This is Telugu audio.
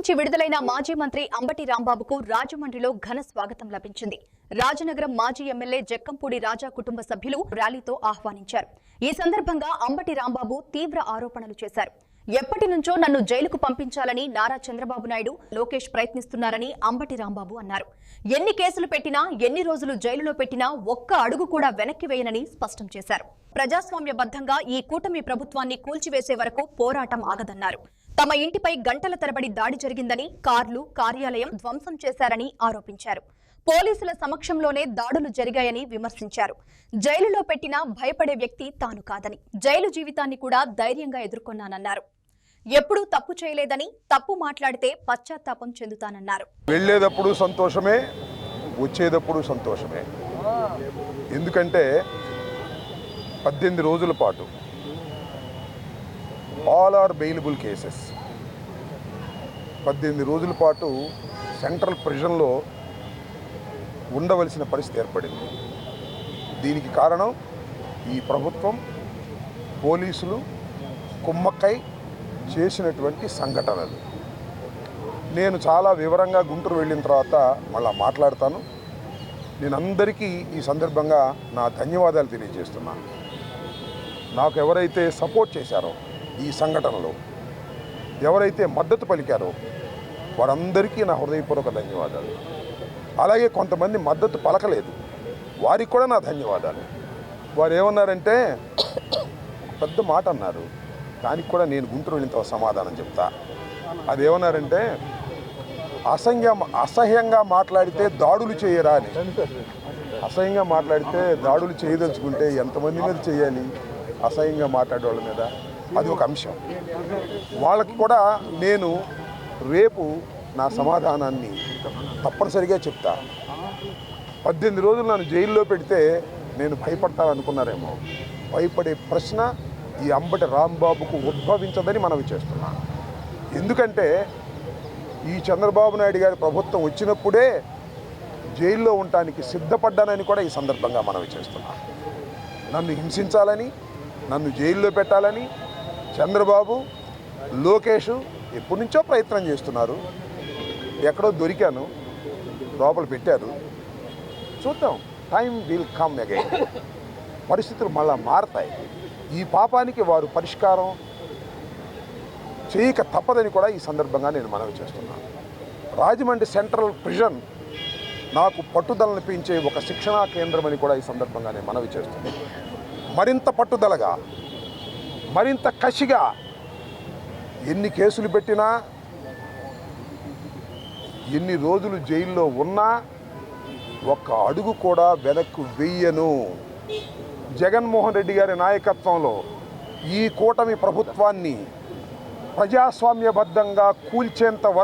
నుంచి విడుదలైన మాజీ మంత్రి అంబటి రాంబాబుకు రాజమండ్రిలో ఘన స్వాగతం లభించింది. రాజనగరం మాజీ ఎమ్మెల్యే జక్కంపూడి రాజా కుటుంబ సభ్యులు ర్యాలీతో ఆహ్వానించారు. ఈ సందర్భంగా అంబటి రాంబాబు తీవ్ర ఆరోపణలు చేశారు. ఎప్పటి నుంచో నన్ను జైలుకు పంపించాలని నారా చంద్రబాబు నాయుడు, లోకేష్ ప్రయత్నిస్తున్నారని అంబటి రాంబాబు అన్నారు. ఎన్ని కేసులు పెట్టినా, ఎన్ని రోజులు జైలులో పెట్టినా ఒక్క అడుగు కూడా వెనక్కి వేయనని స్పష్టం చేశారు. ప్రజాస్వామ్యబద్ధంగా ఈ కూటమి ప్రభుత్వాన్ని కూల్చివేసే వరకు పోరాటం ఆగదన్నారు. తమ ఇంటిపై గంటల తరబడి దాడి జరిగిందని, కార్లు, కార్యాలయం ధ్వంసం చేశారని ఆరోపించారు. పోలీసుల సమక్షంలోనే దాడులు జరిగాయని విమర్శించారు. జైలులో పెట్టినా భయపడే వ్యక్తి తాను కాదని, జైలు జీవితాన్ని కూడా ధైర్యంగా ఎదుర్కొన్నానన్నారు. ఎప్పుడూ తప్పు చేయలేదని, తప్పు మాట్లాడితే పశ్చాత్తాపం చెందుతానన్నారు. వెళ్ళేటప్పుడు సంతోషమే, వచ్చేటప్పుడు సంతోషమే. ఎందుకంటే 18 రోజుల పాటు ఆల్ ఆర్ బెయిలబుల్ కేసెస్ 18 రోజుల పాటు సెంట్రల్ ప్రిజన్లో ఉండవలసిన పరిస్థితి ఏర్పడింది. దీనికి కారణం ఈ ప్రభుత్వం, పోలీసులు కుమ్మక్కై చేసినటువంటి సంఘటనలు. నేను చాలా వివరంగా గుంటూరు వెళ్ళిన తర్వాత మళ్ళీ మాట్లాడతాను. నేను అందరికీ ఈ సందర్భంగా నా ధన్యవాదాలు తెలియజేస్తున్నాను. నాకు ఎవరైతే సపోర్ట్ చేశారో ఈ సంఘటనలో, ఎవరైతే మద్దతు పలికారో వారందరికీ నా హృదయపూర్వక ధన్యవాదాలు. అలాగే కొంతమంది మద్దతు పలకలేదు, వారికి కూడా నా ధన్యవాదాలు. వారు ఏమన్నారంటే పెద్ద మాట అన్నారు, దానికి కూడా నేను గుంటూరు వెళ్ళిన సమాధానం చెప్తా. అదేమన్నారంటే అసహ్యంగా మాట్లాడితే దాడులు చేయరా అని. అసహ్యంగా మాట్లాడితే దాడులు చేయదలుచుకుంటే ఎంతమంది మీద చేయాలి? అసహ్యంగా మాట్లాడే వాళ్ళ మీద అది ఒక అంశం. వాళ్ళకి కూడా నేను రేపు నా సమాధానాన్ని తప్పనిసరిగా చెప్తా. 18 రోజులు నన్ను జైల్లో పెడితే నేను భయపడతాననుకున్నారేమో. భయపడే ప్రశ్న ఈ అంబటి రాంబాబుకు ఉద్భవించదని మనవి చేస్తున్నాను. ఎందుకంటే ఈ చంద్రబాబు నాయుడు గారి ప్రభుత్వం వచ్చినప్పుడే జైల్లో ఉండటానికి సిద్ధపడ్డానని కూడా ఈ సందర్భంగా మనవి చేస్తున్నాను. నన్ను హింసించాలని, నన్ను జైల్లో పెట్టాలని చంద్రబాబు, లోకేష్ ఎప్పటి నుంచో ప్రయత్నం చేస్తున్నారు. ఎక్కడో దొరికాను, లోపల పెట్టారు. చూద్దాం, టైం విల్ కమ్ అగైన్. పరిస్థితులు మళ్ళా మారతాయి. ఈ పాపానికి వారు పరిష్కారం చేయక తప్పదని కూడా ఈ సందర్భంగా నేను మనవి చేస్తున్నాను. రాజమండ్రి సెంట్రల్ ప్రిజన్ నాకు పట్టుదలను పెంచే ఒక శిక్షణా కేంద్రం అని కూడా ఈ సందర్భంగా నేను మనవి చేస్తున్నాను. మరింత పట్టుదలగా, మరింత కసిగా ఎన్ని కేసులు పెట్టినా, ఎన్ని రోజులు జైల్లో ఉన్నా ఒక్క అడుగు కూడా వెనక్కు వెయ్యను. జగన్మోహన్ రెడ్డి గారి నాయకత్వంలో ఈ కూటమి ప్రభుత్వాన్ని ప్రజాస్వామ్యబద్ధంగా కూల్చేంత వరకు